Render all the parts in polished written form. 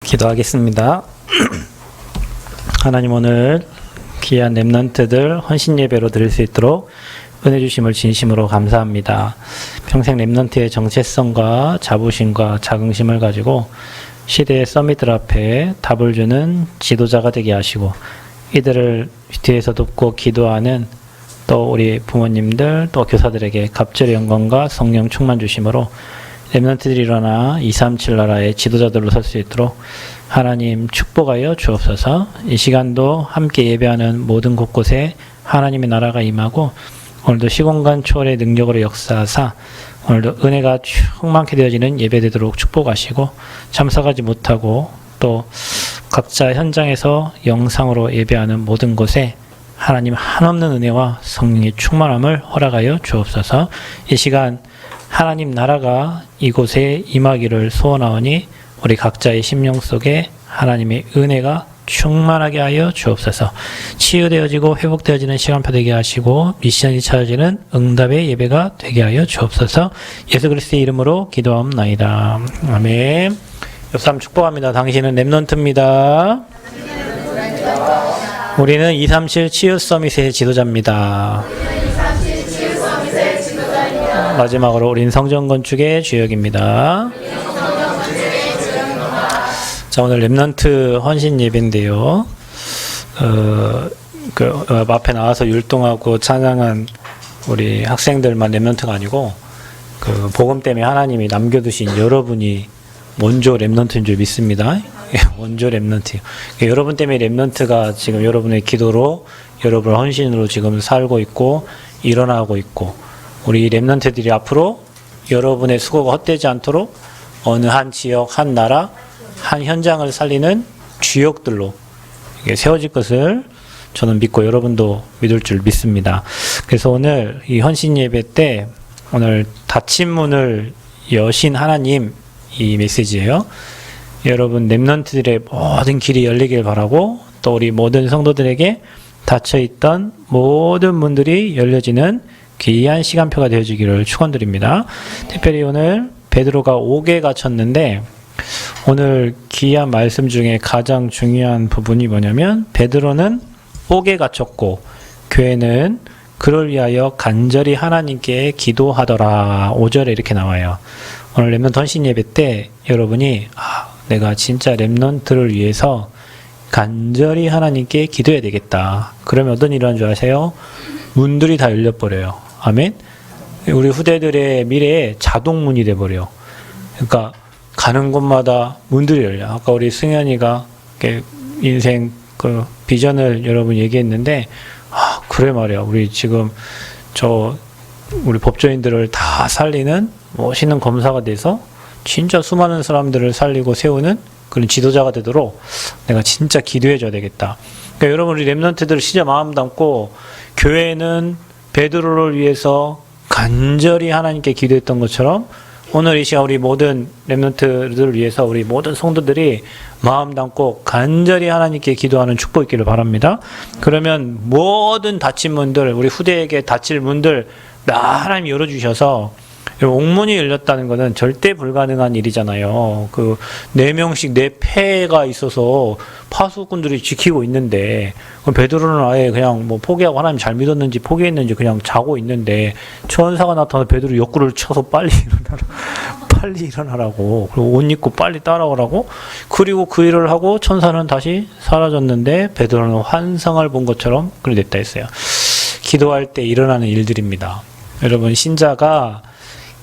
기도하겠습니다. 하나님, 오늘 귀한 렘넌트들 헌신 예배로 드릴 수 있도록 은혜 주심을 진심으로 감사합니다. 평생 렘넌트의 정체성과 자부심과 자긍심을 가지고 시대의 서밋들 앞에 답을 주는 지도자가 되게 하시고, 이들을 뒤에서 돕고 기도하는 또 우리 부모님들 또 교사들에게 갑절의 영광과 성령 충만 주심으로 렘넌트들이 일어나 237 나라의 지도자들로 설 수 있도록 하나님 축복하여 주옵소서. 이 시간도 함께 예배하는 모든 곳곳에 하나님의 나라가 임하고, 오늘도 시공간 초월의 능력으로 역사하사 오늘도 은혜가 충만케 되어지는 예배 되도록 축복하시고, 참석하지 못하고 또 각자 현장에서 영상으로 예배하는 모든 곳에 하나님 한없는 은혜와 성령의 충만함을 허락하여 주옵소서. 이 시간 하나님 나라가 이곳에 임하기를 소원하오니 우리 각자의 심령 속에 하나님의 은혜가 충만하게 하여 주옵소서. 치유되어지고 회복되어지는 시간표 되게 하시고, 미션이 찾아지는 응답의 예배가 되게 하여 주옵소서. 예수 그리스도의 이름으로 기도하옵나이다. 아멘. 옆 사람 축복합니다. 당신은 렘넌트입니다. 우리는 237 치유 서밋의 지도자입니다. 마지막으로 우린 성전 건축의 주역입니다. 자, 오늘 렘넌트 헌신 예배인데요. 앞에 나와서 율동하고 찬양한 우리 학생들만 렘넌트가 아니고, 복음 때문에 하나님이 남겨두신 여러분이 원조 렘넌트인 줄 믿습니다. 원조 렘넌트. 여러분 때문에 렘넌트가 지금 여러분의 기도로, 여러분의 헌신으로 지금 살고 있고 일어나고 있고, 우리 렘넌트들이 앞으로 여러분의 수고가 헛되지 않도록 어느 한 지역, 한 나라, 한 현장을 살리는 주역들로 세워질 것을 저는 믿고 여러분도 믿을 줄 믿습니다. 그래서 오늘 이 헌신 예배 때 오늘 닫힌 문을 여신 하나님, 이 메시지예요. 여러분 렘넌트들의 모든 길이 열리길 바라고, 또 우리 모든 성도들에게 닫혀있던 모든 문들이 열려지는 귀한 시간표가 되어주기를 축원드립니다. 특별히 오늘 베드로가 옥에 갇혔는데, 오늘 귀한 말씀 중에 가장 중요한 부분이 뭐냐면, 베드로는 옥에 갇혔고 교회는 그를 위하여 간절히 하나님께 기도하더라. 5절에 이렇게 나와요. 오늘 렘넌트 헌신 예배 때 여러분이 내가 진짜 렘넌트를 위해서 간절히 하나님께 기도해야 되겠다. 그러면 어떤 일을 하는 줄 아세요? 문들이 다 열려버려요. 아멘. 우리 후대들의 미래에 자동문이 돼버려. 그러니까 가는 곳마다 문들이 열려. 아까 우리 승현이가 인생 비전을 여러분 얘기했는데, 그래 말이야. 우리 지금 우리 법조인들을 다 살리는 멋있는 검사가 돼서 진짜 수많은 사람들을 살리고 세우는 그런 지도자가 되도록 내가 진짜 기도해줘야 되겠다. 그러니까 여러분, 우리 렘넌트들 진짜 마음 담고 교회는 베드로를 위해서 간절히 하나님께 기도했던 것처럼, 오늘 이 시간 우리 모든 렘넌트들을 위해서 우리 모든 성도들이 마음 담고 간절히 하나님께 기도하는 축복 있기를 바랍니다. 그러면 모든 닫힌 문들, 우리 후대에게 닫힐 문들 다 하나님이 열어주셔서, 옥문이 열렸다는 것은 절대 불가능한 일이잖아요. 4명씩 4패가 있어서 파수꾼들이 지키고 있는데, 베드로는 아예 그냥 포기하고 하나님 잘 믿었는지 포기했는지 그냥 자고 있는데, 천사가 나타나서 베드로 옆구리를 쳐서 빨리 일어나라고, 그리고 옷 입고 빨리 따라오라고, 그리고 그 일을 하고 천사는 다시 사라졌는데 베드로는 환상을 본 것처럼 그렇게 됐다 했어요. 기도할 때 일어나는 일들입니다. 여러분, 신자가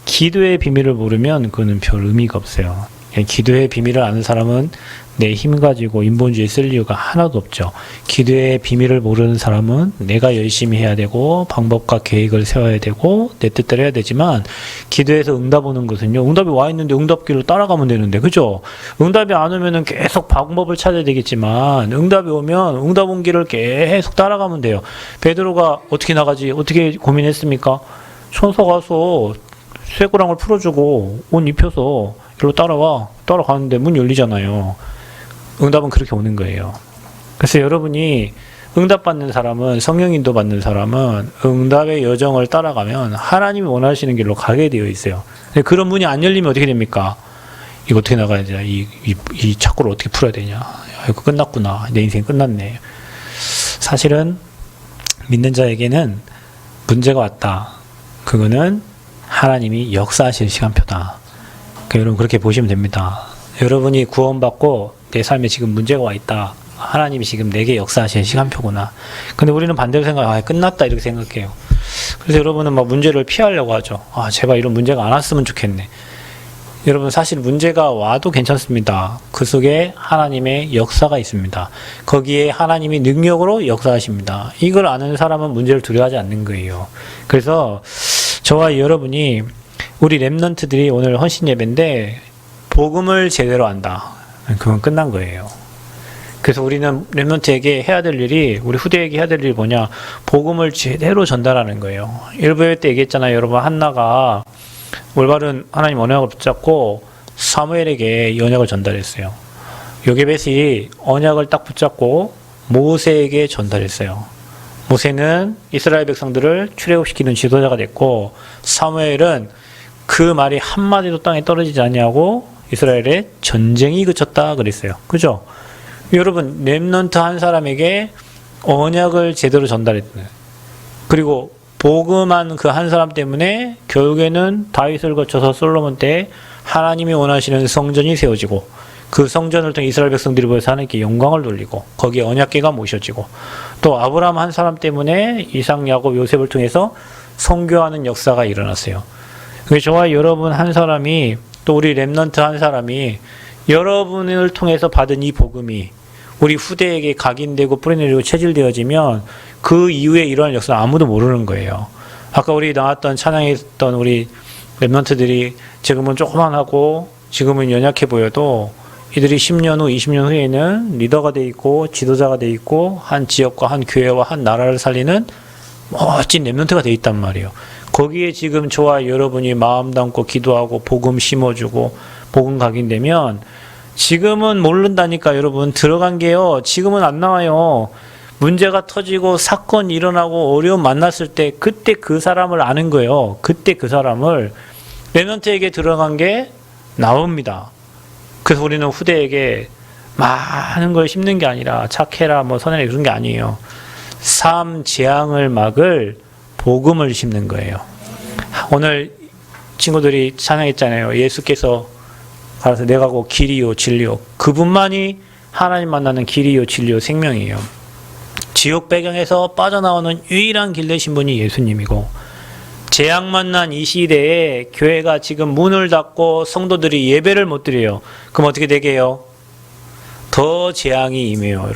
기도의 비밀을 모르면 그거는 별 의미가 없어요. 기도의 비밀을 아는 사람은 내 힘 가지고 인본주의 쓸 이유가 하나도 없죠. 기도의 비밀을 모르는 사람은 내가 열심히 해야 되고 방법과 계획을 세워야 되고 내 뜻대로 해야 되지만, 기도에서 응답 오는 것은요, 응답이 와 있는데 응답길로 따라가면 되는데, 그죠? 응답이 안 오면은 계속 방법을 찾아야 되겠지만, 응답이 오면 응답 온 길을 계속 따라가면 돼요. 베드로가 어떻게 나가지? 어떻게 고민했습니까? 천사 가서 쇠고랑을 풀어주고 옷 입혀서 일로 따라가는데 문 열리잖아요. 응답은 그렇게 오는 거예요. 그래서 여러분이 응답받는 사람은, 성령 인도 받는 사람은 응답의 여정을 따라가면 하나님이 원하시는 길로 가게 되어 있어요. 그런 문이 안 열리면 어떻게 됩니까? 이거 어떻게 나가야 되냐, 이 착고를 어떻게 풀어야 되냐, 야, 이거 끝났구나, 내 인생 끝났네. 사실은 믿는 자에게는 문제가 왔다, 그거는 하나님이 역사하실 시간표다. 그러니까 여러분 그렇게 보시면 됩니다. 여러분이 구원받고 내 삶에 지금 문제가 와 있다, 하나님이 지금 내게 역사하실 시간표구나. 근데 우리는 반대로 생각해, 끝났다 이렇게 생각해요. 그래서 여러분은 막 문제를 피하려고 하죠. 제발 이런 문제가 안 왔으면 좋겠네. 여러분 사실 문제가 와도 괜찮습니다. 그 속에 하나님의 역사가 있습니다. 거기에 하나님이 능력으로 역사하십니다. 이걸 아는 사람은 문제를 두려워하지 않는 거예요. 그래서 저와 여러분이, 우리 렘넌트들이 오늘 헌신 예배인데 복음을 제대로 안다, 그건 끝난 거예요. 그래서 우리는 렘넌트에게 해야 될 일이, 우리 후대에게 해야 될 일이 뭐냐, 복음을 제대로 전달하는 거예요. 일부 예배 때 얘기했잖아요. 여러분, 한나가 올바른 하나님 언약을 붙잡고 사무엘에게 이 언약을 전달했어요. 요게벳이 언약을 딱 붙잡고 모세에게 전달했어요. 모세는 이스라엘 백성들을 출애굽시키는 지도자가 됐고, 사무엘은 그 말이 한마디도 땅에 떨어지지 아니하고 이스라엘의 전쟁이 그쳤다 그랬어요. 그죠? 여러분, 렘넌트 한 사람에게 언약을 제대로 전달했어요. 그리고 복음한 그 한 사람 때문에 결국에는 다윗을 거쳐서 솔로몬 때 하나님이 원하시는 성전이 세워지고, 그 성전을 통해 이스라엘 백성들이 모여서 하나님께 영광을 돌리고, 거기에 언약궤가 모셔지고, 또 아브라함 한 사람 때문에 이삭, 야곱, 요셉을 통해서 선교하는 역사가 일어났어요. 저와 여러분 한 사람이, 또 우리 렘넌트 한 사람이 여러분을 통해서 받은 이 복음이 우리 후대에게 각인되고 뿌리내리고 체질되어지면 그 이후에 일어날 역사는 아무도 모르는 거예요. 아까 우리 나왔던 찬양했던 우리 렘넌트들이 지금은 조그만하고 지금은 연약해 보여도 이들이 10년 후, 20년 후에는 리더가 돼 있고 지도자가 돼 있고 한 지역과 한 교회와 한 나라를 살리는 멋진 렘넌트가 돼 있단 말이에요. 거기에 지금 저와 여러분이 마음 담고 기도하고 복음 심어주고 복음 각인되면, 지금은 모른다니까 여러분, 들어간 게요, 지금은 안 나와요. 문제가 터지고 사건이 일어나고 어려움 만났을 때 그때 그 사람을 아는 거예요. 그때 그 사람을, 렘넌트에게 들어간 게 나옵니다. 그래서 우리는 후대에게 많은 걸 심는 게 아니라 착해라 뭐 선해라 그런 게 아니에요. 삶 재앙을 막을 복음을 심는 거예요. 오늘 친구들이 찬양했잖아요. 예수께서 가서 내가 곧 길이요 진리요, 그분만이 하나님 만나는 길이요 진리요 생명이에요. 지옥 배경에서 빠져나오는 유일한 길 되신 분이 예수님이고, 재앙 만난 이 시대에 교회가 지금 문을 닫고 성도들이 예배를 못 드려요. 그럼 어떻게 되게요? 더 재앙이 임해요.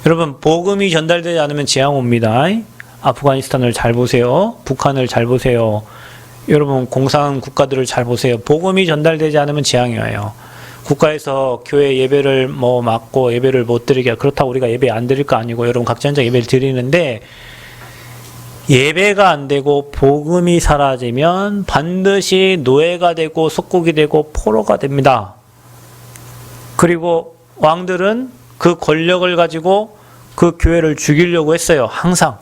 여러분 복음이 전달되지 않으면 재앙 옵니다. 아프가니스탄을 잘 보세요. 북한을 잘 보세요. 여러분 공산 국가들을 잘 보세요. 복음이 전달되지 않으면 재앙이 와요. 국가에서 교회 예배를 막고 예배를 못 드리게, 그렇다고 우리가 예배 안 드릴 거 아니고 여러분 각자 현장 예배를 드리는데, 예배가 안 되고 복음이 사라지면 반드시 노예가 되고 속국이 되고 포로가 됩니다. 그리고 왕들은 그 권력을 가지고 그 교회를 죽이려고 했어요. 항상.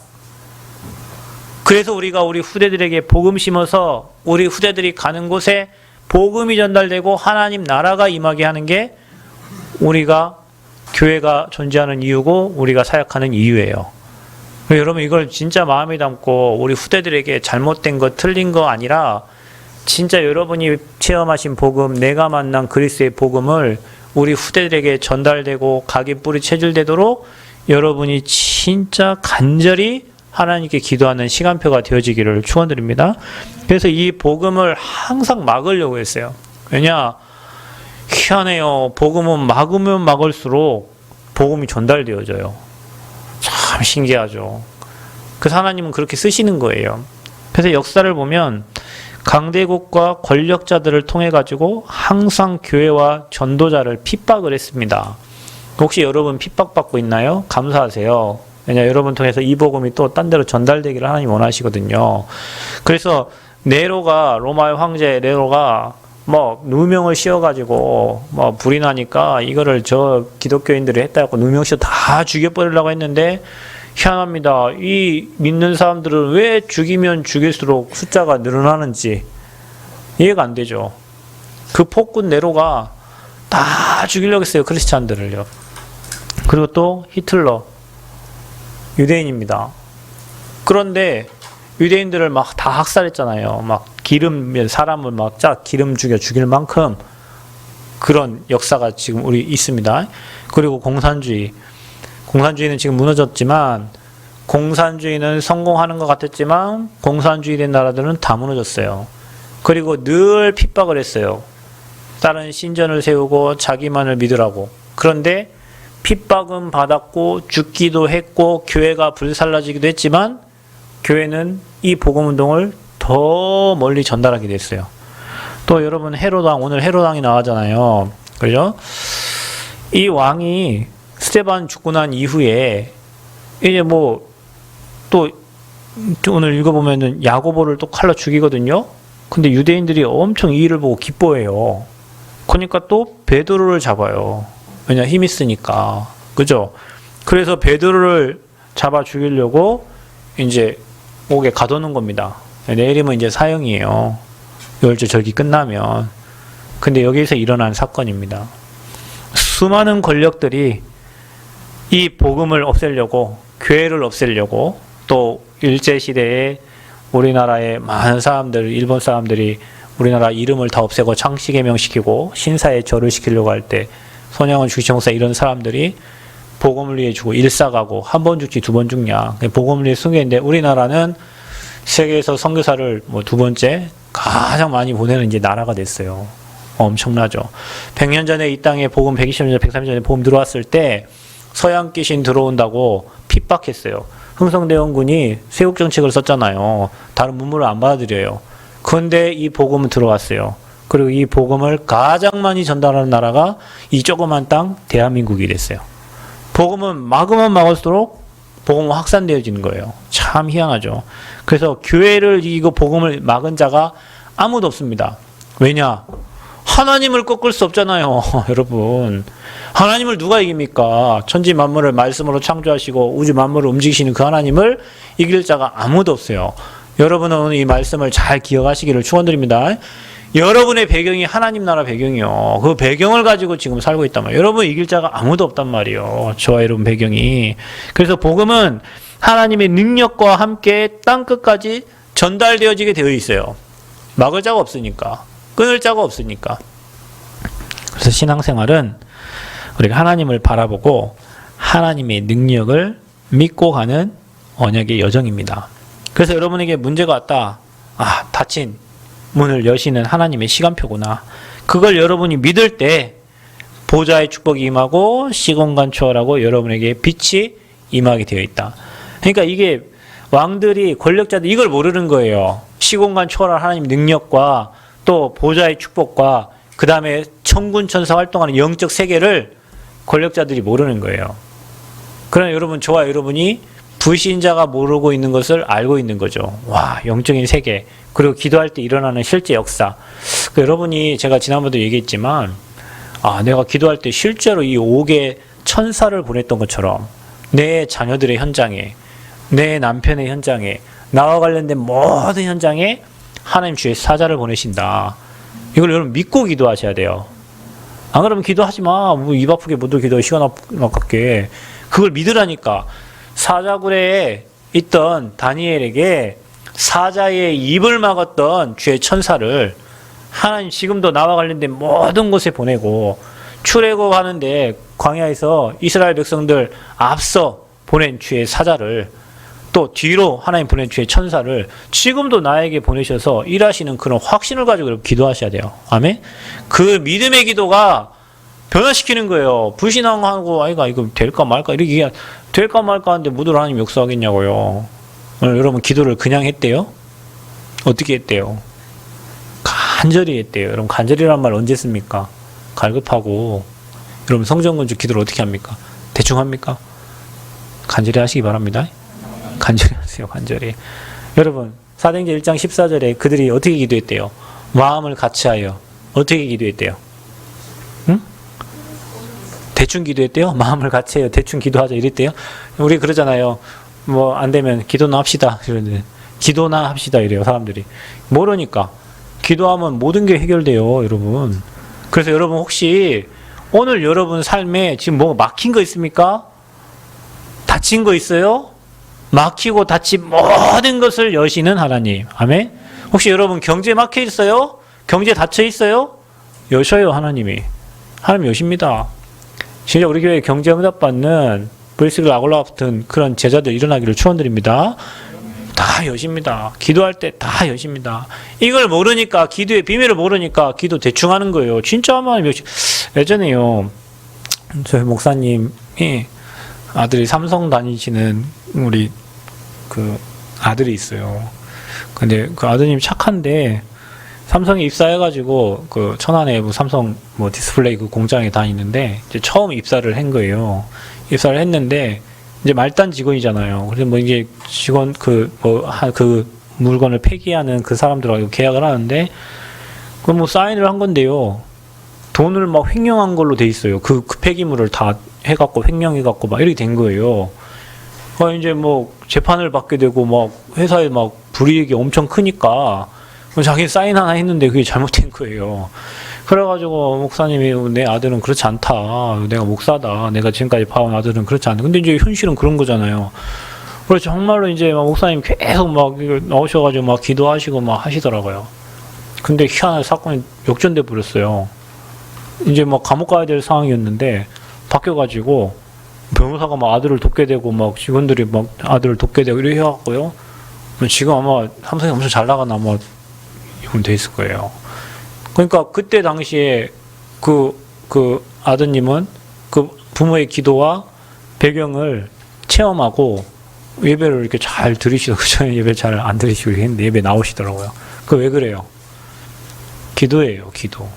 그래서 우리가 우리 후대들에게 복음 심어서 우리 후대들이 가는 곳에 복음이 전달되고 하나님 나라가 임하게 하는 게 우리가 교회가 존재하는 이유고 우리가 사역하는 이유예요. 여러분 이걸 진짜 마음에 담고 우리 후대들에게 잘못된 거 틀린 거 아니라 진짜 여러분이 체험하신 복음, 내가 만난 그리스도의 복음을 우리 후대들에게 전달되고 각인 뿌리 체질되도록 여러분이 진짜 간절히 하나님께 기도하는 시간표가 되어지기를 축원드립니다. 그래서 이 복음을 항상 막으려고 했어요. 왜냐? 희한해요. 복음은 막으면 막을수록 복음이 전달되어져요. 참 신기하죠. 그래서 하나님은 그렇게 쓰시는 거예요. 그래서 역사를 보면 강대국과 권력자들을 통해 가지고 항상 교회와 전도자를 핍박을 했습니다. 혹시 여러분 핍박받고 있나요? 감사하세요. 왜냐, 여러분 통해서 이 복음이 또 딴 데로 전달되기를 하나님 원하시거든요. 그래서 네로가, 로마의 황제 네로가 누명을 씌워가지고 불이 나니까 이거를 저 기독교인들이 했다고 누명 씌워 다 죽여버리려고 했는데, 희한합니다. 이 믿는 사람들은 왜 죽이면 죽일수록 숫자가 늘어나는지 이해가 안 되죠. 그 폭군 네로가 다 죽이려고 했어요. 크리스찬들을요. 그리고 또 히틀러, 유대인입니다. 그런데 유대인들을 막 다 학살했잖아요. 막 사람을 막 기름 죽일 만큼 그런 역사가 지금 우리 있습니다. 그리고 공산주의는 지금 무너졌지만, 공산주의는 성공하는 것 같았지만 공산주의된 나라들은 다 무너졌어요. 그리고 늘 핍박을 했어요. 다른 신전을 세우고 자기만을 믿으라고. 그런데 핍박은 받았고 죽기도 했고 교회가 불살라지기도 했지만, 교회는 이 복음운동을 더 멀리 전달하게 됐어요. 또 여러분, 오늘 헤로당이 나왔잖아요. 그죠? 이 왕이 스테반 죽고 난 이후에 이제 또 오늘 읽어보면은 야고보를 또 칼로 죽이거든요. 근데 유대인들이 엄청 이 일을 보고 기뻐해요. 그러니까 또 베드로를 잡아요. 왜냐, 힘이 있으니까. 그죠? 그래서 베드로를 잡아 죽이려고 이제 옥에 가둬놓은 겁니다. 내일이면 이제 사형이에요. 열주 절기 끝나면. 근데 여기서 일어난 사건입니다. 수많은 권력들이 이 복음을 없애려고, 교회를 없애려고, 또 일제시대에 우리나라의 많은 사람들, 일본 사람들이 우리나라 이름을 다 없애고 창씨개명시키고 신사에 절을 시키려고 할 때 손양원 주시총사 이런 사람들이 복음을 위해 주고 일사가고 한 번 죽지 두 번 죽냐. 복음을 위해 숨겼는데, 우리나라는 세계에서 선교사를 두 번째 가장 많이 보내는 이제 나라가 됐어요. 엄청나죠. 100년 전에 이 땅에 복음, 120년 전, 130년 전에 복음 들어왔을 때 서양 귀신 들어온다고 핍박했어요. 흥성대원군이 세국 정책을 썼잖아요. 다른 문물을 안 받아들여요. 그런데 이 복음은 들어왔어요. 그리고 이 복음을 가장 많이 전달하는 나라가 이 조그만 땅 대한민국이 됐어요. 복음은 막으면 막을수록 복음은 확산되어지는 거예요. 참 희한하죠. 그래서 교회를 이거 복음을 막은 자가 아무도 없습니다. 왜냐? 하나님을 꺾을 수 없잖아요. 여러분, 하나님을 누가 이깁니까? 천지 만물을 말씀으로 창조하시고 우주 만물을 움직이시는 그 하나님을 이길 자가 아무도 없어요. 여러분은 오늘 이 말씀을 잘 기억하시기를 축원드립니다. 여러분의 배경이 하나님 나라 배경이요. 그 배경을 가지고 지금 살고 있단 말이에요. 여러분 이길 자가 아무도 없단 말이에요. 저와 여러분 배경이. 그래서 복음은 하나님의 능력과 함께 땅끝까지 전달되어지게 되어 있어요. 막을 자가 없으니까. 끊을 자가 없으니까. 그래서 신앙생활은 우리가 하나님을 바라보고 하나님의 능력을 믿고 가는 언약의 여정입니다. 그래서 여러분에게 문제가 왔다. 닫힌 문을 여시는 하나님의 시간표구나. 그걸 여러분이 믿을 때 보좌의 축복이 임하고 시공간 초월하고 여러분에게 빛이 임하게 되어 있다. 그러니까 이게 왕들이, 권력자들이 이걸 모르는 거예요. 시공간 초월한 하나님 능력과 또 보좌의 축복과 그 다음에 천군천사 활동하는 영적 세계를 권력자들이 모르는 거예요. 그러나 여러분, 저와 여러분이 불신자가 모르고 있는 것을 알고 있는 거죠. 와, 영적인 세계, 그리고 기도할 때 일어나는 실제 역사. 여러분이, 제가 지난번에도 얘기했지만, 내가 기도할 때 실제로 이 5개 천사를 보냈던 것처럼 내 자녀들의 현장에, 내 남편의 현장에, 나와 관련된 모든 현장에 하나님 주의 사자를 보내신다. 이걸 여러분 믿고 기도하셔야 돼요. 안 그러면 기도하지 마. 입 아프게 못 기도해. 시간 아깝게. 그걸 믿으라니까. 사자굴에 있던 다니엘에게 사자의 입을 막았던 주의 천사를 하나님 지금도 나와 관련된 모든 곳에 보내고, 출애굽하는데 광야에서 이스라엘 백성들 앞서 보낸 주의 사자를, 또 뒤로 하나님 보낸 주의 천사를 지금도 나에게 보내셔서 일하시는 그런 확신을 가지고 기도하셔야 돼요. 아멘? 그 믿음의 기도가 변화시키는 거예요. 불신앙하고 이거 될까 말까 이렇게 될까 말까 하는데 무들 하나님 역사하겠냐고요. 오늘 여러분 기도를 그냥 했대요? 어떻게 했대요? 간절히 했대요. 여러분 간절히란 말 언제 씁니까? 갈급하고. 여러분 성전건축 기도를 어떻게 합니까? 대충 합니까? 간절히 하시기 바랍니다. 간절히 하세요. 간절히. 여러분 사도행전 1장 14절에 그들이 어떻게 기도했대요? 마음을 같이하여. 어떻게 기도했대요? 응? 대충 기도했대요? 마음을 같이해요. 대충 기도하자 이랬대요? 우리 그러잖아요. 안 되면 기도나 합시다. 이러는데 기도나 합시다 이래요. 사람들이. 모르니까. 기도하면 모든 게 해결돼요, 여러분. 그래서 여러분 혹시 오늘 여러분 삶에 지금 뭐 막힌 거 있습니까? 다친 거 있어요? 막히고 다친 모든 것을 여시는 하나님. 아멘? 혹시 여러분 경제 막혀 있어요? 경제 닫혀 있어요? 여셔요, 하나님이. 하나님 여십니다. 진짜 우리 교회 경제 응답 받는 브리스길 아골라 같은 그런 제자들 일어나기를 축원드립니다. 다 여십니다. 기도할 때 다 여십니다. 이걸 모르니까, 기도의 비밀을 모르니까 기도 대충 하는 거예요. 진짜 하나님 여시. 예전에요, 저희 목사님이 아들이 삼성 다니시는 우리 그 아들이 있어요. 근데 그 아드님 착한데 삼성에 입사해가지고 그 천안에 뭐 삼성 뭐 디스플레이 그 공장에 다니는데 이제 처음 입사를 한 거예요. 입사를 했는데 이제 말단 직원이잖아요. 그래서 뭐 이제 직원 그 물건을 폐기하는 그 사람들하고 계약을 하는데 그 뭐 사인을 한 건데요. 돈을 막 횡령한 걸로 돼 있어요. 그 폐기물을 다 해갖고 횡령해갖고 막 이렇게 된 거예요. 이제 뭐 재판을 받게 되고 막 회사에 막 불이익이 엄청 크니까 자기 사인 하나 했는데 그게 잘못된 거예요. 그래가지고 목사님이 내 아들은 그렇지 않다. 내가 목사다. 내가 지금까지 봐온 아들은 그렇지 않다. 근데 이제 현실은 그런 거잖아요. 그래서 정말로 이제 막 목사님 계속 막 나오셔가지고 막 기도하시고 막 하시더라고요. 근데 희한하게 사건이 역전돼 버렸어요. 이제 막 감옥 가야 될 상황이었는데 바뀌어가지고 변호사가 막 아들을 돕게 되고 막 직원들이 막 아들을 돕게 되고 이렇게 해갖고요. 지금 아마 삼성이 엄청 잘 나가나 아마 이건 돼 있을 거예요. 그러니까 그때 당시에 그 아드님은 그 부모의 기도와 배경을 체험하고 예배를 이렇게 잘 들으시고 저는 예배 잘 안 들으시고 했는데 예배 나오시더라고요. 그 왜 그래요? 기도예요, 기도.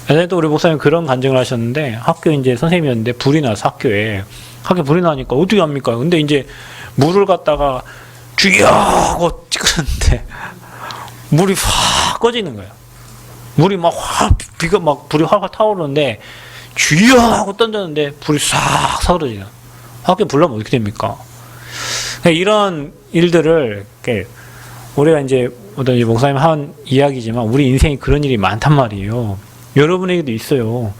예전에도 우리 목사님 그런 간증을 하셨는데 학교 이제 선생님이었는데 불이 나서 학교에 불이 나니까 어떻게 합니까? 근데 이제 물을 갖다가 주여 하고 찍었는데 물이 확 꺼지는 거예요. 물이 막 확 비가 막 불이 확 타오르는데 주여 하고 던졌는데 불이 싹 사그러지나. 학교 불나면 어떻게 됩니까? 이런 일들을 우리가 이제 어떤 목사님 한 이야기지만 우리 인생에 그런 일이 많단 말이에요. 여러분에게도 있어요.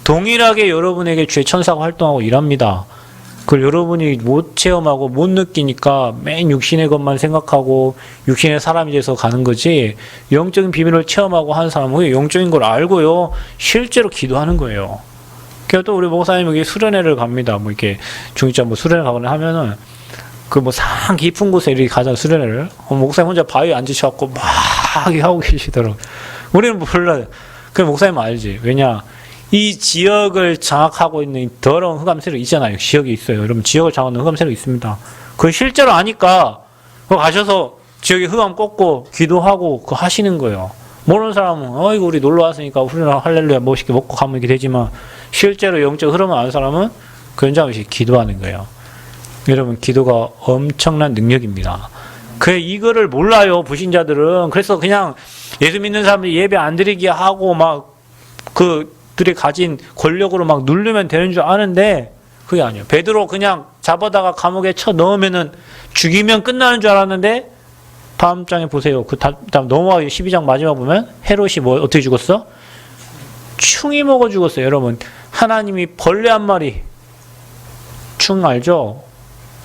동일하게 여러분에게 죄 천사가 활동하고 일합니다. 그걸 여러분이 못 체험하고 못 느끼니까 맨 육신의 것만 생각하고 육신의 사람이 돼서 가는 거지, 영적인 비밀을 체험하고 하는 사람은 영적인 걸 알고요 실제로 기도하는 거예요. 그래서 또 우리 목사님 여기 수련회를 갑니다. 뭐 이렇게 중이자 뭐 수련회 가거나 하면은 그 뭐 산 깊은 곳에 이렇게 가자 수련회를 목사님 혼자 바위에 앉으셔갖고 막 하고 계시더라고요. 우리는 몰라요. 그 목사님 알지? 왜냐? 이 지역을 장악하고 있는 더러운 흑암 세력 있잖아요. 지역이 있어요. 여러분 지역을 장악하는 흑암 세력이 있습니다. 그걸 실제로 아니까 거 가셔서 지역에 흑암 꺾고 기도하고 그거 하시는 거예요. 모르는 사람은 어이구 우리 놀러 왔으니까 우리는 할렐루야 멋있게 먹고 가면 이렇게 되지만 실제로 영적 흐름을 아는 사람은 그 현장 없이 기도하는 거예요. 여러분 기도가 엄청난 능력입니다. 이거를 몰라요 불신자들은. 그래서 그냥 예수 믿는 사람들이 예배 안 드리게 하고 막 그들이 가진 권력으로 막 누르면 되는 줄 아는데 그게 아니에요. 베드로 그냥 잡아다가 감옥에 쳐 넣으면은 죽이면 끝나는 줄 알았는데 다음 장에 보세요. 다음 넘어가기 12장 마지막 보면 헤롯이 어떻게 죽었어? 충이 먹어 죽었어요. 여러분 하나님이 벌레 한 마리, 충 알죠?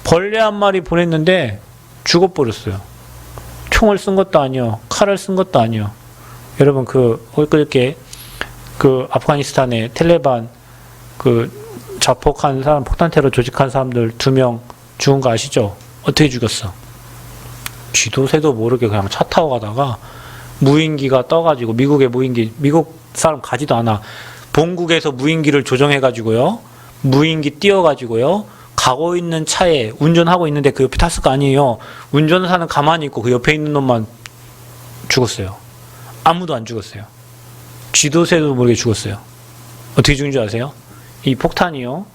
벌레 한 마리 보냈는데 죽어버렸어요. 총을 쓴 것도 아니요, 칼을 쓴 것도 아니요. 여러분 그렇게 아프가니스탄에 텔레반 자폭한 사람, 폭탄 테러 조직한 사람들 2명 죽은 거 아시죠? 어떻게 죽였어? 쥐도 새도 모르게 그냥 차 타고 가다가 무인기가 떠가지고, 미국의 무인기, 미국 사람 가지도 않아. 본국에서 무인기를 조정해가지고요, 무인기 띄워가지고요, 가고 있는 차에 운전하고 있는데 그 옆에 탔을 거 아니에요. 운전사는 가만히 있고 그 옆에 있는 놈만 죽었어요. 아무도 안 죽었어요. 쥐도 새도 모르게 죽었어요. 어떻게 죽은 줄 아세요? 이 폭탄이요,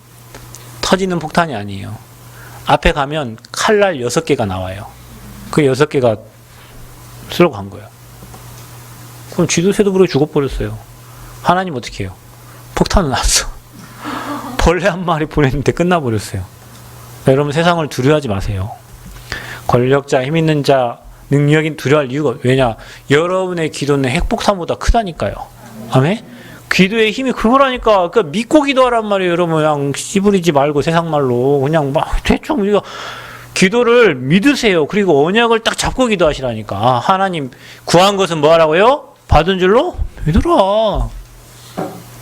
터지는 폭탄이 아니에요. 앞에 가면 칼날 6개가 나와요. 그 6개가 쓰러 간 거예요. 그럼 쥐도 새도 모르게 죽어버렸어요. 하나님 어떻게 해요? 폭탄은 났어. 벌레 한 마리 보냈는데 끝나버렸어요. 여러분 세상을 두려워하지 마세요. 권력자, 힘있는 자, 능력인 두려워할 이유가 왜냐? 여러분의 기도는 핵폭탄보다 크다니까요. 아멘? 기도의 힘이 그거라니까. 그러니까 믿고 기도하란 말이에요. 여러분 그냥 씨부리지 말고 세상 말로 그냥 막 대충 우리가 기도를 믿으세요. 그리고 언약을 딱 잡고 기도하시라니까. 아, 하나님 구한 것은 뭐 하라고요? 받은 줄로 믿으라.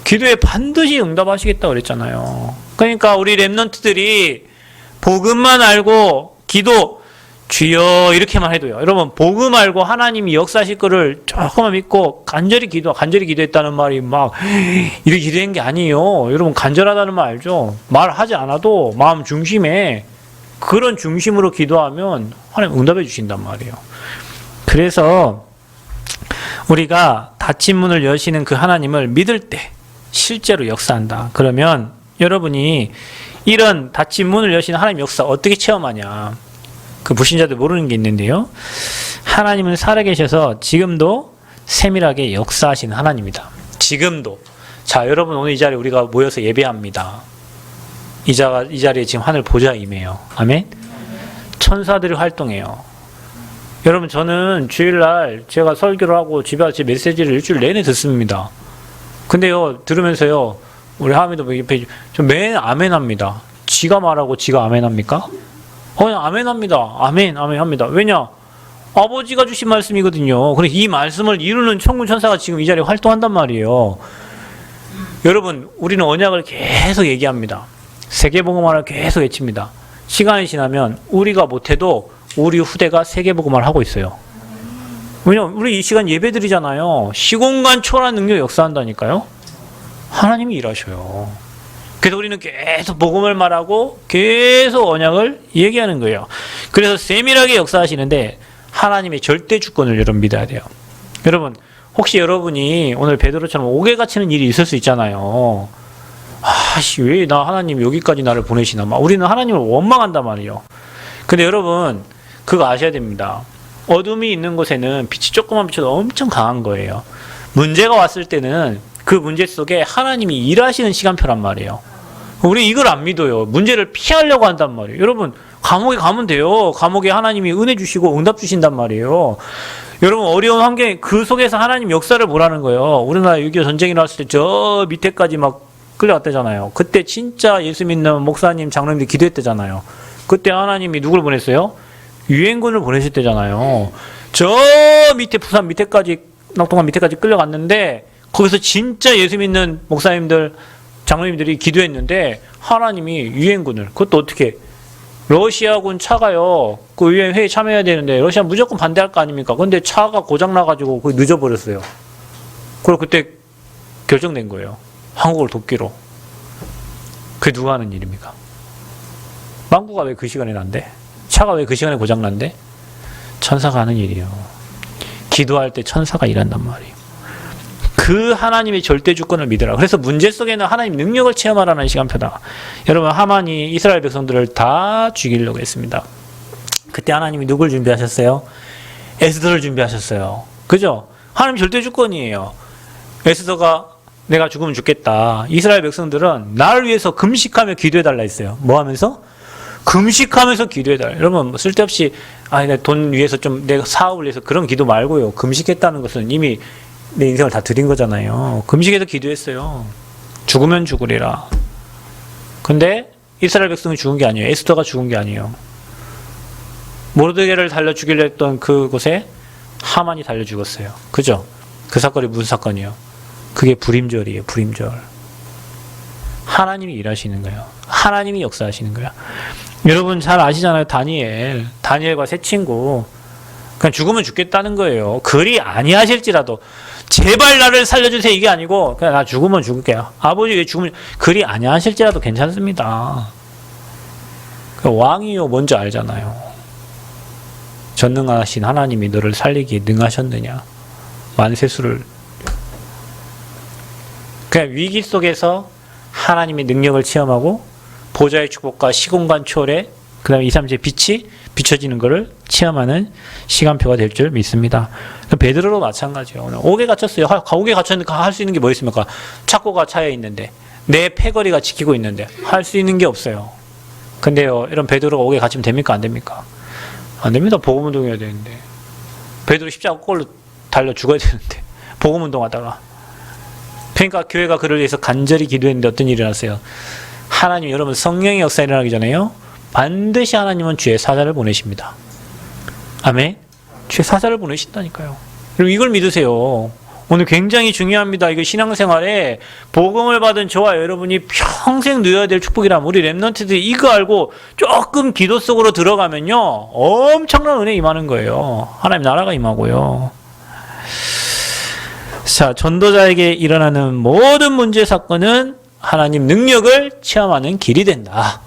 기도에 반드시 응답하시겠다 그랬잖아요. 그러니까 우리 렘넌트들이 복음만 알고 기도 주여 이렇게만 해도요. 여러분 복음 알고 하나님이 역사하실 거를 조금만 믿고 간절히 기도했다는 말이 막 이렇게 기도한 게 아니에요. 여러분 간절하다는 말 알죠? 말하지 않아도 마음 중심에 그런 중심으로 기도하면 하나님 응답해 주신단 말이에요. 그래서 우리가 닫힌 문을 여시는 그 하나님을 믿을 때 실제로 역사한다. 그러면 여러분이 이런 닫힌 문을 여시는 하나님 역사 어떻게 체험하냐. 그 불신자들 모르는 게 있는데요. 하나님은 살아계셔서 지금도 세밀하게 역사하시는 하나님이다. 지금도. 자, 여러분 오늘 이 자리에 우리가 모여서 예배합니다. 이 자리에 지금 하늘 보좌 임해요. 아멘? 천사들이 활동해요. 여러분 저는 주일날 제가 설교를 하고 집에 와서 제 메시지를 일주일 내내 듣습니다. 근데요 들으면서요 우리 하미도 옆에 좀 맨 아멘 합니다. 지가 말하고 지가 아멘 합니까? 그냥 아멘 합니다. 아멘 합니다. 왜냐? 아버지가 주신 말씀이거든요. 그래서 이 말씀을 이루는 천군 천사가 지금 이 자리에 활동한단 말이에요. 여러분 우리는 언약을 계속 얘기합니다. 세계복음화를 계속 외칩니다. 시간이 지나면 우리가 못해도 우리 후대가 세계복음화를 하고 있어요. 왜냐면 우리 이 시간 예배 드리잖아요. 시공간 초월한 능력 역사한다니까요. 하나님이 일하셔요. 그래서 우리는 계속 복음을 말하고 계속 언약을 얘기하는 거예요. 그래서 세밀하게 역사하시는데 하나님의 절대 주권을 여러분 믿어야 돼요. 여러분 혹시 여러분이 오늘 베드로처럼 옥에 갇히는 일이 있을 수 있잖아요. 왜 나 하나님 여기까지 나를 보내시나. 막 우리는 하나님을 원망한단 말이에요. 근데 여러분 그거 아셔야 됩니다. 어둠이 있는 곳에는 빛이 조금만 비춰도 엄청 강한 거예요. 문제가 왔을 때는 그 문제 속에 하나님이 일하시는 시간표란 말이에요. 우리 이걸 안 믿어요. 문제를 피하려고 한단 말이에요. 여러분 감옥에 가면 돼요. 감옥에 하나님이 은혜 주시고 응답 주신단 말이에요. 여러분 어려운 환경 그 속에서 하나님 역사를 보라는 거예요. 우리나라 6.25 전쟁이 일어났을 때 저 밑에까지 막 끌려갔대잖아요. 그때 진짜 예수 믿는 목사님 장로님들이 기도했대잖아요. 그때 하나님이 누굴 보냈어요? 유엔군을 보내실 때잖아요. 저 밑에 부산 밑에까지 낙동강 밑에까지 끌려갔는데 거기서 진짜 예수 믿는 목사님들 장로님들이 기도했는데 하나님이 유엔군을 그것도 어떻게 러시아군 차가요 그 유엔 회의 참여해야 되는데 러시아 무조건 반대할 거 아닙니까? 근데 차가 고장 나가지고 거기 늦어버렸어요. 그리고 그때 결정된 거예요. 한국을 돕기로. 그게 누가 하는 일입니까? 망구가 왜 그 시간에 난대? 차가 왜 그 시간에 고장 난대? 천사가 하는 일이에요. 기도할 때 천사가 일한단 말이에요. 그 하나님의 절대 주권을 믿으라. 그래서 문제 속에는 하나님 능력을 체험하라는 시간표다. 여러분 하만이 이스라엘 백성들을 다 죽이려고 했습니다. 그때 하나님이 누굴 준비하셨어요? 에스더를 준비하셨어요. 그죠? 하나님 절대 주권이에요. 에스더가 내가 죽으면 죽겠다. 이스라엘 백성들은 나를 위해서 금식하며 기도해달라 했어요. 뭐 하면서? 금식하면서 기도해달라. 여러분 뭐 쓸데없이 내 돈 위해서 좀 내가 사업을 위해서 그런 기도 말고요. 금식했다는 것은 이미 내 인생을 다 드린 거잖아요. 금식해서 기도했어요. 죽으면 죽으리라. 근데 이스라엘 백성이 죽은 게 아니에요. 에스더가 죽은 게 아니에요. 모르드게를 달려 죽이려 했던 그곳에 하만이 달려 죽었어요. 그죠? 그 사건이 무슨 사건이에요? 그게 불임절이에요. 불임절. 하나님이 일하시는 거예요. 하나님이 역사하시는 거예요. 여러분 잘 아시잖아요. 다니엘과 세 친구 그냥 죽으면 죽겠다는 거예요. 그리 아니하실지라도 제발 나를 살려주세요 이게 아니고 그냥 나 죽으면 죽을게요. 아버지 왜 죽으면 그리 아니하실지라도 괜찮습니다. 왕이요 뭔지 알잖아요. 전능하신 하나님이 너를 살리기에 능하셨느냐. 만세수를 그냥 위기 속에서 하나님의 능력을 체험하고 보좌의 축복과 시공간 초월에 그 다음에 2, 3제 빛이 비춰지는 것을 체험하는 시간표가 될 줄 믿습니다. 베드로도 마찬가지예요. 오늘 옥에 갇혔어요. 옥에 갇혔는데 할 수 있는 게 뭐 있습니까? 착고가 차여 있는데 내 패거리가 지키고 있는데 할 수 있는 게 없어요. 근데요 이런 베드로가 옥에 갇히면 됩니까? 안 됩니까? 안 됩니다. 복음 운동해야 되는데 베드로 십자가 꼴로 달려 죽어야 되는데 복음 운동하다가. 그러니까 교회가 그를 위해서 간절히 기도했는데 어떤 일이 일어났어요? 하나님, 여러분 성령의 역사 일어나기 전에요 반드시 하나님은 주의 사자를 보내십니다. 아멘. 주의 사자를 보내신다니까요. 그리고 이걸 믿으세요. 오늘 굉장히 중요합니다. 이거 신앙생활에 복음을 받은 저와 여러분이 평생 누려야 될 축복이라면 우리 렘넌트들이 이거 알고 조금 기도 속으로 들어가면요 엄청난 은혜 임하는 거예요. 하나님 나라가 임하고요. 자, 전도자에게 일어나는 모든 문제 사건은 하나님 능력을 체험하는 길이 된다.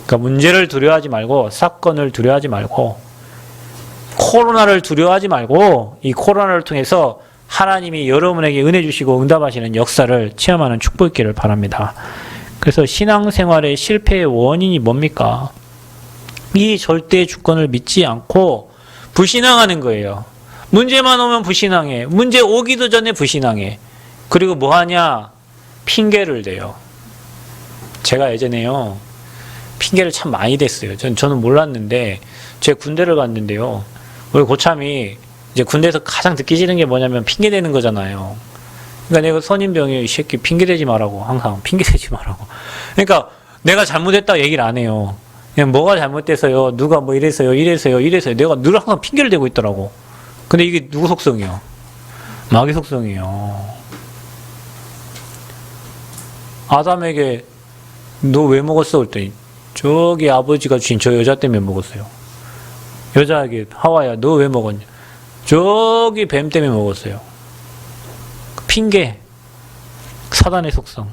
그러니까 문제를 두려워하지 말고, 사건을 두려워하지 말고, 코로나를 두려워하지 말고, 이 코로나를 통해서 하나님이 여러분에게 은혜 주시고 응답하시는 역사를 체험하는 축복이기를 바랍니다. 그래서 신앙생활의 실패의 원인이 뭡니까? 이 절대의 주권을 믿지 않고 불신앙하는 거예요. 문제만 오면 불신앙해. 문제 오기도 전에 불신앙해. 그리고 뭐 하냐? 핑계를 대요. 제가 예전에요 핑계를 참 많이 댔어요. 저는 몰랐는데 제 군대를 갔는데요. 우리 고참이 이제 군대에서 가장 듣기 싫은 게 뭐냐면 핑계 대는 거잖아요. 그러니까 내가 선임병이 이 새끼 핑계 대지 말라고, 항상 핑계 대지 말라고. 그러니까 내가 잘못했다 얘기를 안 해요. 그냥 뭐가 잘못됐어요. 누가 뭐 이래서요. 내가 늘 항상 핑계를 대고 있더라고. 근데 이게 누구 속성이요? 마귀 속성이에요. 아담에게 너 왜 먹었어? 그랬더니 저기 아버지가 주신 저 여자 때문에 먹었어요. 여자에게 하와야 너 왜 먹었냐? 저기 뱀 때문에 먹었어요. 핑계. 사단의 속성.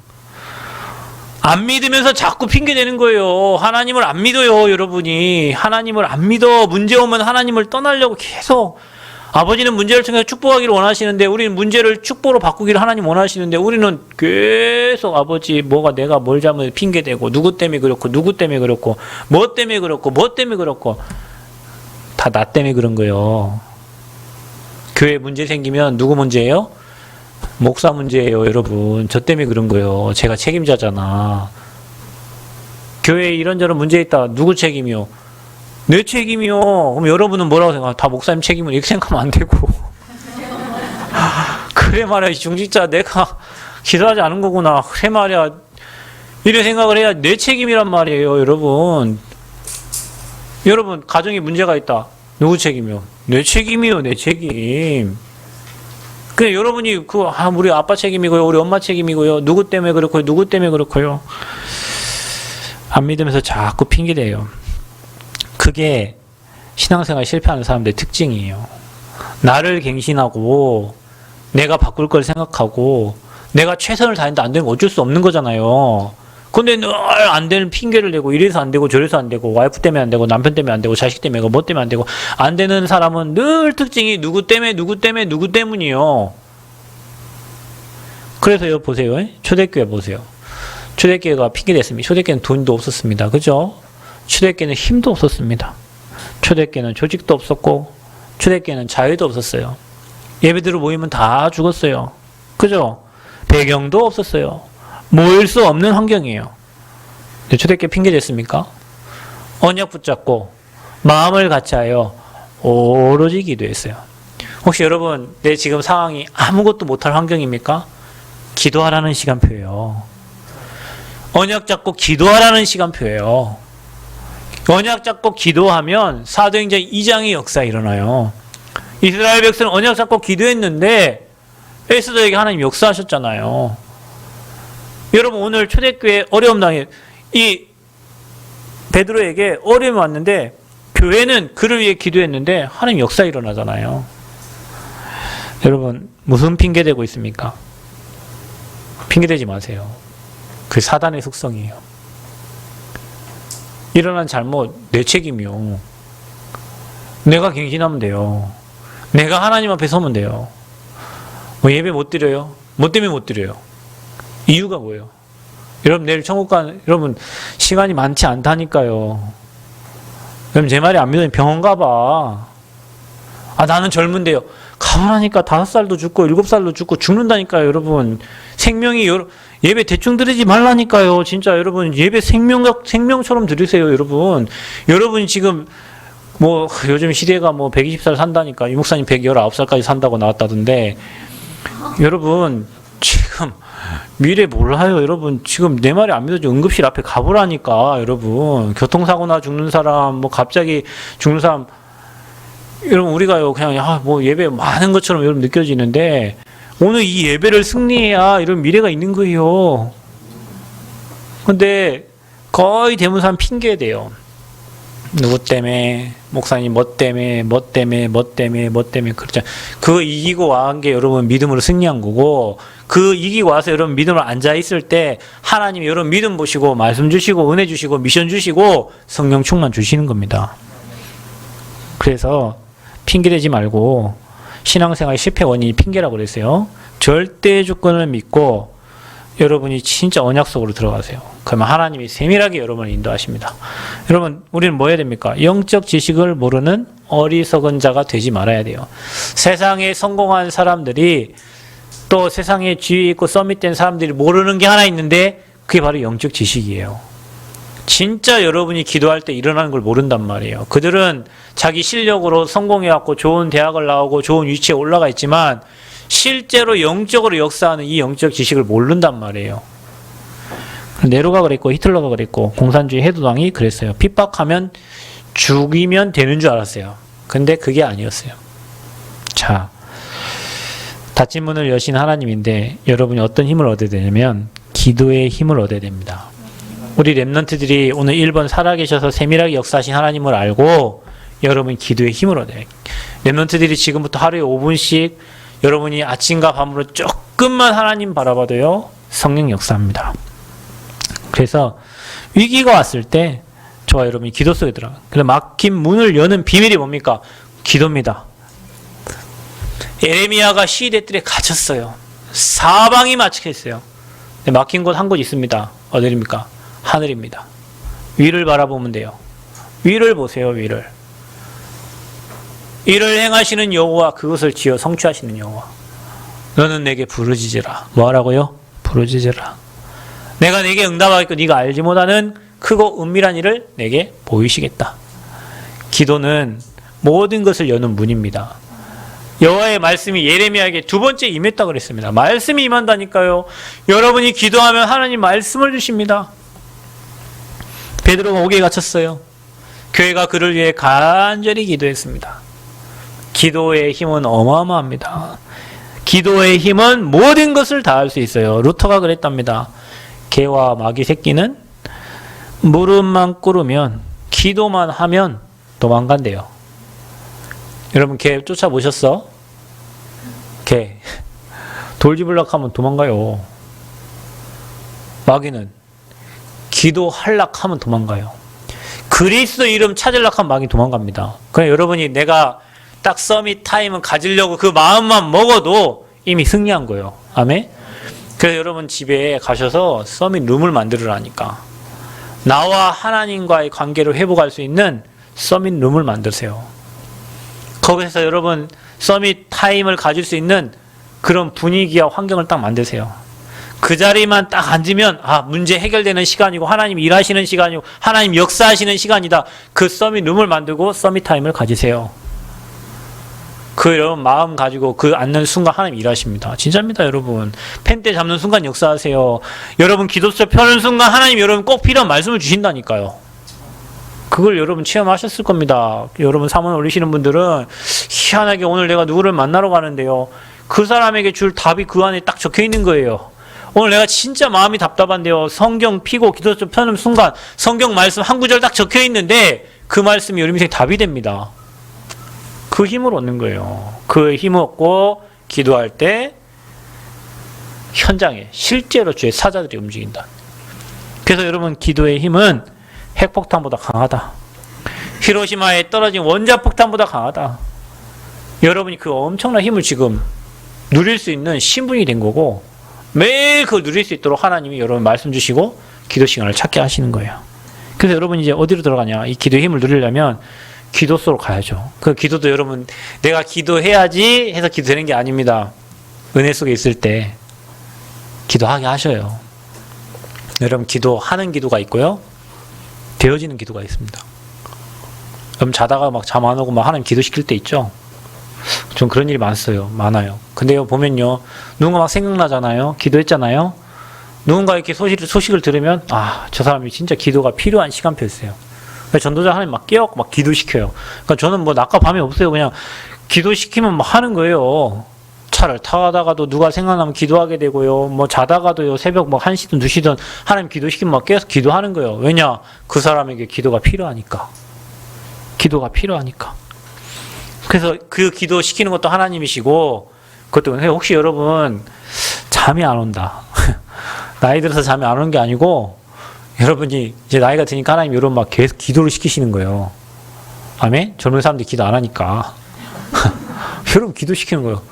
안 믿으면서 자꾸 핑계 대는 거예요. 하나님을 안 믿어요, 여러분이. 하나님을 안 믿어. 문제 오면 하나님을 떠나려고 계속. 아버지는 문제를 통해서 축복하기를 원하시는데, 우리는 문제를 축복으로 바꾸기를 하나님 원하시는데, 우리는 계속 아버지, 내가 뭘 잘못 핑계대고, 누구 때문에 그렇고, 누구 때문에 그렇고, 뭐 때문에 그렇고, 뭐 때문에 그렇고, 다 나 때문에 그런 거예요. 교회 문제 생기면 누구 문제예요? 목사 문제예요, 여러분. 저 때문에 그런 거예요. 제가 책임자잖아. 교회에 이런저런 문제 있다. 누구 책임이요? 내 책임이요. 그럼 여러분은 뭐라고 생각해요? 다 목사님 책임은 이렇게 생각하면 안 되고. 그래 말이야. 중직자 내가 기도하지 않은 거구나. 그래 말이야. 이런 생각을 해야 내 책임이란 말이에요, 여러분. 여러분, 가정에 문제가 있다. 누구 책임이요? 내 책임이요, 내 책임. 그냥 여러분이 우리 아빠 책임이고요, 우리 엄마 책임이고요, 누구 때문에 그렇고요, 누구 때문에 그렇고요. 안 믿으면서 자꾸 핑계대요. 그게 신앙생활 실패하는 사람들의 특징이에요. 나를 갱신하고 내가 바꿀 걸 생각하고 내가 최선을 다했는데 안 되는 거 어쩔 수 없는 거잖아요. 근데 늘 안 되는 핑계를 대고 이래서 안 되고 저래서 안 되고 와이프 때문에 안 되고 남편 때문에 안 되고 자식 때문에 뭐 때문에 안 되고 안 되는 사람은 늘 특징이 누구 때문이요. 그래서 여기 보세요. 초대교회 보세요. 초대교회가 핑계댔습니다. 초대교회는 돈도 없었습니다. 그죠? 초대교회는 힘도 없었습니다. 초대교회는 조직도 없었고 초대교회는 자유도 없었어요. 예배드로 모이면 다 죽었어요. 그죠? 배경도 없었어요. 모일 수 없는 환경이에요. 초대교회 핑계댔습니까? 언약 붙잡고 마음을 같이하여 오로지 기도했어요. 혹시 여러분 내 지금 상황이 아무것도 못할 환경입니까? 기도하라는 시간표예요. 언약 잡고 기도하라는 시간표예요. 언약 잡고 기도하면 사도행전 2장의 역사 일어나요. 이스라엘 백성은 언약 잡고 기도했는데 에스더에게 하나님 역사하셨잖아요. 여러분 오늘 초대교회 어려움 당해 이 베드로에게 어려움이 왔는데 교회는 그를 위해 기도했는데 하나님 역사 일어나잖아요. 여러분 무슨 핑계 대고 있습니까? 핑계 대지 마세요. 그 사단의 속성이에요. 일어난 잘못 내 책임이요. 내가 갱신하면 돼요. 내가 하나님 앞에 서면 돼요. 예배 못 드려요? 뭐 때문에 못 드려요? 이유가 뭐예요? 여러분 내일 천국 여러분 시간이 많지 않다니까요. 여러분 제 말이 안 믿으면 병원 가봐. 나는 젊은데요. 가만하니까 5살도 죽고 7살도 죽고 죽는다니까요. 여러분 생명이 예배 대충 드리지 말라니까요. 진짜 여러분 예배 생명처럼 드리세요. 여러분 지금 뭐 요즘 시대가 뭐 120살 산다니까 유 목사님 119살까지 산다고 나왔다던데 여러분 지금 미래 몰라요. 여러분 지금 내 말이 안 믿어져. 응급실 앞에 가보라니까. 여러분 교통사고나 죽는 사람 뭐 갑자기 죽는 사람 여러분 우리가요 그냥 뭐 예배 많은 것처럼 여러분 느껴지는데 오늘 이 예배를 승리해야 이런 미래가 있는 거예요. 근데 거의 대부분 사람 핑계에 대요. 누구 때문에 목사님 뭐 때문에 그렇죠. 그거 이기고 와한 게 여러분 믿음으로 승리한 거고 그 이기고 와서 여러분 믿음으로 앉아 있을 때 하나님이 여러분 믿음 보시고 말씀 주시고 은혜 주시고 미션 주시고 성령 충만 주시는 겁니다. 그래서 핑계대지 말고 신앙생활 실패 원인이 핑계라고 그랬어요. 절대 주권을 믿고 여러분이 진짜 언약 속으로 들어가세요. 그러면 하나님이 세밀하게 여러분을 인도하십니다. 여러분 우리는 뭐 해야 됩니까? 영적 지식을 모르는 어리석은 자가 되지 말아야 돼요. 세상에 성공한 사람들이 또 세상에 지위 있고 서밋된 사람들이 모르는 게 하나 있는데 그게 바로 영적 지식이에요. 진짜 여러분이 기도할 때 일어나는 걸 모른단 말이에요. 그들은 자기 실력으로 성공해갖고 좋은 대학을 나오고 좋은 위치에 올라가 있지만 실제로 영적으로 역사하는 이 영적 지식을 모른단 말이에요. 네로가 그랬고 히틀러가 그랬고 공산주의 해도당이 그랬어요. 핍박하면 죽이면 되는 줄 알았어요. 근데 그게 아니었어요. 자, 닫힌 문을 여신 하나님인데 여러분이 어떤 힘을 얻어야 되냐면 기도의 힘을 얻어야 됩니다. 우리 렘넌트들이 오늘 1번 살아계셔서 세밀하게 역사하신 하나님을 알고 여러분이 기도의 힘을 얻어요. 렘넌트들이 지금부터 하루에 5분씩 여러분이 아침과 밤으로 조금만 하나님 바라봐도요 성령 역사합니다. 그래서 위기가 왔을 때 저와 여러분이 기도 속에 들어가요. 그래서 막힌 문을 여는 비밀이 뭡니까? 기도입니다. 에레미야가 시대들에 갇혔어요. 사방이 막혀있어요. 막힌 곳 한 곳 있습니다. 어디입니까? 하늘입니다. 위를 바라보면 돼요. 위를 보세요. 위를. 이를 행하시는 여호와 그것을 지어 성취하시는 여호와 너는 내게 부르짖으라. 뭐하라고요? 부르짖으라. 내가 내게 응답하겠고 네가 알지 못하는 크고 은밀한 일을 내게 보이시겠다. 기도는 모든 것을 여는 문입니다. 여호와의 말씀이 예레미야에게 두 번째 임했다 그랬습니다. 말씀이 임한다니까요. 여러분이 기도하면 하나님 말씀을 주십니다. 베드로가 옥에 갇혔어요. 교회가 그를 위해 간절히 기도했습니다. 기도의 힘은 어마어마합니다. 기도의 힘은 모든 것을 다 할 수 있어요. 루터가 그랬답니다. 개와 마귀 새끼는 무릎만 꿇으면 기도만 하면 도망간대요. 여러분 개 쫓아보셨어? 개 돌집을락 하면 도망가요. 마귀는 기도할락 하면 도망가요. 그리스도 이름 찾으려고 하면 마귀 도망갑니다. 그냥 여러분이 내가 딱 서밋 타임을 가지려고 그 마음만 먹어도 이미 승리한 거예요. 아멘? 그래서 여러분 집에 가셔서 서밋 룸을 만들으라니까. 나와 하나님과의 관계를 회복할 수 있는 서밋 룸을 만드세요. 거기서 여러분 서밋 타임을 가질 수 있는 그런 분위기와 환경을 딱 만드세요. 그 자리만 딱 앉으면 문제 해결되는 시간이고 하나님 일하시는 시간이고 하나님 역사하시는 시간이다. 그 서밋 룸을 만들고 서밋 타임을 가지세요. 그 여러분 마음 가지고 그 앉는 순간 하나님 일하십니다. 진짜입니다. 여러분 펜대 잡는 순간 역사하세요. 여러분 기도서 펴는 순간 하나님 여러분 꼭 필요한 말씀을 주신다니까요. 그걸 여러분 체험하셨을 겁니다. 여러분 사문 올리시는 분들은 희한하게 오늘 내가 누구를 만나러 가는데요. 그 사람에게 줄 답이 그 안에 딱 적혀 있는 거예요. 오늘 내가 진짜 마음이 답답한데요. 성경 피고 기도서 펴는 순간 성경 말씀 한 구절 딱 적혀 있는데 그 말씀이 여러분 인생에 답이 됩니다. 그 힘을 얻는 거예요. 그 힘을 얻고 기도할 때 현장에 실제로 주의 사자들이 움직인다. 그래서 여러분 기도의 힘은 핵폭탄보다 강하다. 히로시마에 떨어진 원자폭탄보다 강하다. 여러분이 그 엄청난 힘을 지금 누릴 수 있는 신분이 된 거고 매일 그걸 누릴 수 있도록 하나님이 여러분 말씀 주시고 기도 시간을 찾게 하시는 거예요. 그래서 여러분 이제 어디로 들어가냐? 이 기도의 힘을 누리려면 기도 속으로 가야죠. 그 기도도 여러분 내가 기도해야지 해서 기도되는 게 아닙니다. 은혜 속에 있을 때 기도하게 하셔요. 여러분 기도하는 기도가 있고요. 되어지는 기도가 있습니다. 그럼 자다가 막 잠 안 오고 막 하나님 기도시킬 때 있죠. 좀 그런 일이 많아요. 근데요, 보면요, 누군가 막 생각나잖아요. 기도했잖아요. 누군가 이렇게 소식을 들으면, 아, 저 사람이 진짜 기도가 필요한 시간표였어요. 전도자 하나님 막 깨웠고 막 기도시켜요. 그러니까 저는 뭐 낮과 밤이 없어요. 그냥 기도시키면 막 하는 거예요. 차를 타다가도 누가 생각나면 기도하게 되고요. 뭐 자다가도요, 새벽 뭐 1시든 2시든 하나님 기도시키면 막 깨서 기도하는 거예요. 왜냐? 그 사람에게 기도가 필요하니까. 기도가 필요하니까. 그래서 그 기도 시키는 것도 하나님이시고, 그것도 혹시 여러분 잠이 안 온다. 나이 들어서 잠이 안 오는 게 아니고, 여러분이 이제 나이가 드니까 하나님 여러분 막 계속 기도를 시키시는 거예요. 아멘? 젊은 사람들이 기도 안 하니까. 여러분 기도시키는 거예요.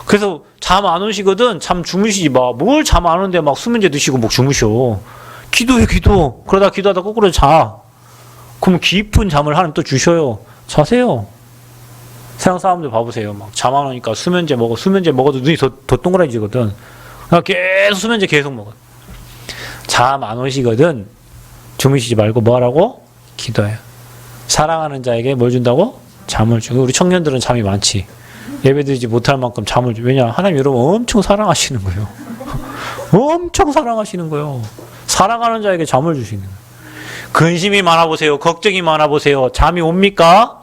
그래서 잠 안 오시거든, 잠 주무시지 마. 뭘 잠 안 오는데 막 수면제 드시고 막 주무셔. 기도해, 기도. 그러다 기도하다 거꾸로 자. 그럼 깊은 잠을 하나님 또 주셔요. 자세요. 세상 사람들 봐보세요. 막 잠 안 오니까 수면제 먹어도 눈이 더 동그라지거든. 그러니까 계속 수면제 계속 먹어. 잠 안 오시거든, 주무시지 말고 뭐 하라고? 기도해요. 사랑하는 자에게 뭘 준다고? 잠을 주고. 우리 청년들은 잠이 많지. 예배드리지 못할 만큼 잠을 주. 왜냐? 하나님 여러분 엄청 사랑하시는 거예요. 엄청 사랑하시는 거예요. 사랑하는 자에게 잠을 주시는 거예요. 근심이 많아 보세요. 걱정이 많아 보세요. 잠이 옵니까?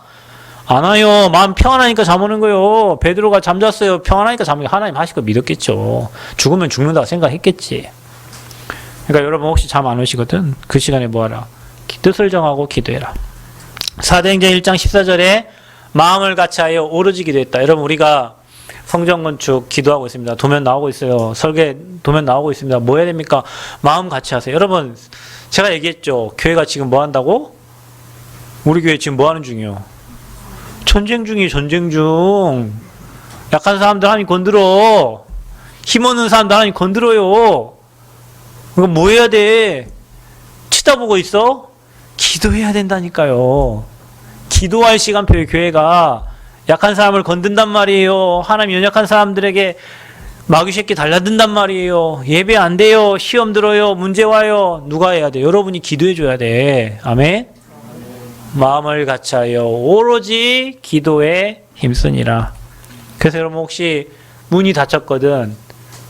안 와요. 마음 평안하니까 잠 오는 거예요. 베드로가 잠잤어요. 평안하니까 잠 오는 거예요. 하나님 하실 거 믿었겠죠. 죽으면 죽는다고 생각했겠지. 그러니까 여러분 혹시 잠 안 오시거든, 그 시간에 뭐하라? 뜻을 정하고 기도해라. 사도행전 1장 14절에 마음을 같이하여 오로지 기도했다. 여러분 우리가 성전 건축 기도하고 있습니다. 도면 나오고 있어요. 설계 도면 나오고 있습니다. 뭐 해야 됩니까? 마음 같이 하세요. 여러분 제가 얘기했죠. 교회가 지금 뭐 한다고? 우리 교회 지금 뭐 하는 중이요? 전쟁 중이에요. 전쟁 중. 약한 사람들 하나님 건드려. 힘없는 사람들 하나님 건드려요. 그럼 뭐 해야 돼? 쳐다보고 있어? 기도해야 된다니까요. 기도할 시간표에 교회가 약한 사람을 건든단 말이에요. 하나님 연약한 사람들에게 마귀새끼 달라든단 말이에요. 예배 안 돼요. 시험 들어요. 문제 와요. 누가 해야 돼? 여러분이 기도해 줘야 돼. 아멘? 마음을 같이하여 오로지 기도에 힘쓰니라. 그래서 여러분 혹시 문이 닫혔거든,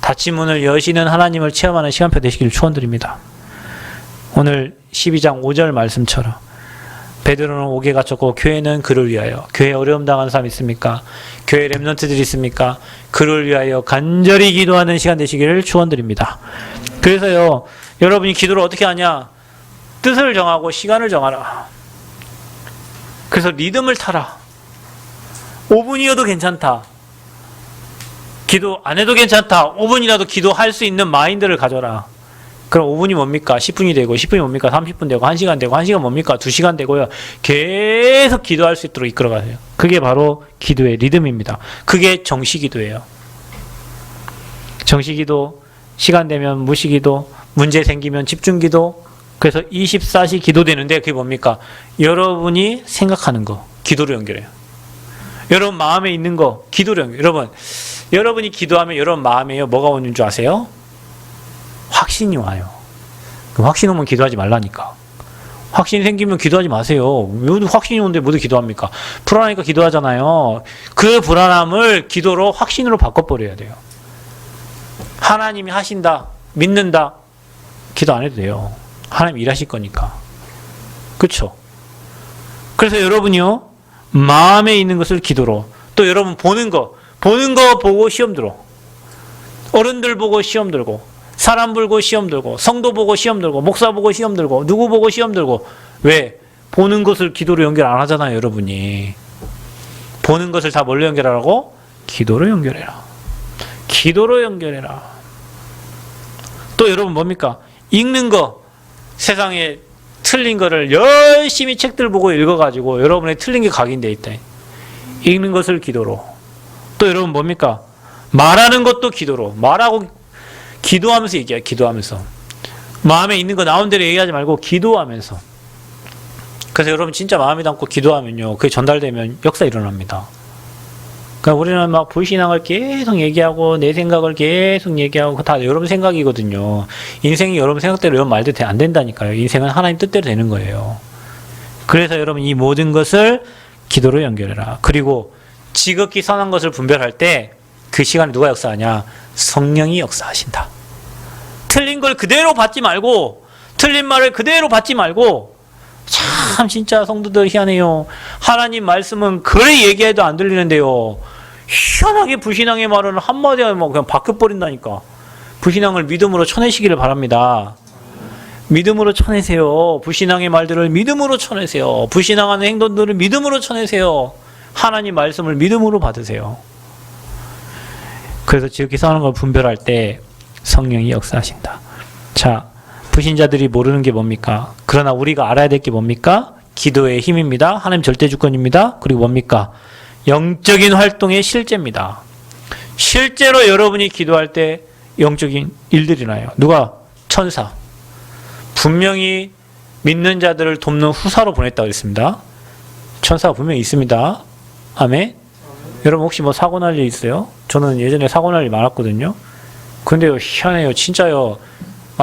닫힌 문을 여시는 하나님을 체험하는 시간표 되시기를 축원드립니다. 오늘 12장 5절 말씀처럼 베드로는 옥에 갇혔고 교회는 그를 위하여. 교회에 어려움 당하는 사람 있습니까? 교회 렘넌트들이 있습니까? 그를 위하여 간절히 기도하는 시간 되시기를 축원드립니다. 그래서요, 여러분이 기도를 어떻게 하냐? 뜻을 정하고 시간을 정하라. 그래서 리듬을 타라. 5분이어도 괜찮다. 기도 안 해도 괜찮다. 5분이라도 기도할 수 있는 마인드를 가져라. 그럼 5분이 뭡니까? 10분이 되고, 10분이 뭡니까? 30분 되고, 1시간 되고, 1시간 뭡니까? 2시간 되고요. 계속 기도할 수 있도록 이끌어가세요. 그게 바로 기도의 리듬입니다. 그게 정시기도예요. 정시기도, 시간 되면 무시기도, 문제 생기면 집중기도. 그래서 24시 기도되는데 그게 뭡니까? 여러분이 생각하는 거, 기도로 연결해요. 여러분 마음에 있는 거, 기도로 연결해요. 여러분이 기도하면 여러분 마음에 뭐가 오는 줄 아세요? 확신이 와요. 그럼 확신 오면 기도하지 말라니까. 확신이 생기면 기도하지 마세요. 왜 확신이 오는데 모두 기도합니까? 불안하니까 기도하잖아요. 그 불안함을 기도로 확신으로 바꿔버려야 돼요. 하나님이 하신다, 믿는다, 기도 안 해도 돼요. 하나님 일하실 거니까. 그렇죠? 그래서 여러분이요, 마음에 있는 것을 기도로, 또 여러분 보는 거 보고 시험 들어. 어른들 보고 시험 들고, 사람 보고 시험 들고, 성도 보고 시험 들고, 목사 보고 시험 들고, 누구 보고 시험 들고. 왜? 보는 것을 기도로 연결 안 하잖아요, 여러분이. 보는 것을 다 뭘로 연결하라고? 기도로 연결해라. 기도로 연결해라. 또 여러분 뭡니까? 읽는 거, 세상에 틀린 거를 열심히 책들 보고 읽어가지고 여러분의 틀린 게 각인되어 있다. 읽는 것을 기도로. 또 여러분 뭡니까? 말하는 것도 기도로. 말하고 기도하면서 얘기해. 기도하면서. 마음에 있는 거 나온 대로 얘기하지 말고 기도하면서. 그래서 여러분 진짜 마음에 담고 기도하면요, 그게 전달되면 역사 일어납니다. 그러니까 우리는 막 불신앙을 계속 얘기하고 내 생각을 계속 얘기하고 다 여러분 생각이거든요. 인생이 여러분 생각대로 여러분 말대로 안 된다니까요. 인생은 하나님 뜻대로 되는 거예요. 그래서 여러분 이 모든 것을 기도로 연결해라. 그리고 지극히 선한 것을 분별할 때 그 시간에 누가 역사하냐? 성령이 역사하신다. 틀린 걸 그대로 받지 말고, 틀린 말을 그대로 받지 말고, 참 진짜 성도들 희한해요. 하나님 말씀은 그래 얘기해도 안 들리는데요. 희한하게 불신앙의 말은 한마디 하면 그냥 바뀌어버린다니까. 불신앙을 믿음으로 쳐내시기를 바랍니다. 믿음으로 쳐내세요. 불신앙의 말들을 믿음으로 쳐내세요. 불신앙하는 행동들을 믿음으로 쳐내세요. 하나님 말씀을 믿음으로 받으세요. 그래서 지극히 선한 걸 분별할 때 성령이 역사하신다. 자, 불신자들이 모르는 게 뭡니까? 그러나 우리가 알아야 될 게 뭡니까? 기도의 힘입니다. 하나님 절대 주권입니다. 그리고 뭡니까? 영적인 활동의 실제입니다. 실제로 여러분이 기도할 때 영적인 일들이 나요. 누가? 천사. 분명히 믿는 자들을 돕는 후사로 보냈다고 했습니다. 천사가 분명히 있습니다. 아멘. 여러분 혹시 뭐 사고 날 일 있어요? 저는 예전에 사고 날 일 많았거든요. 근데요, 희한해요. 진짜요.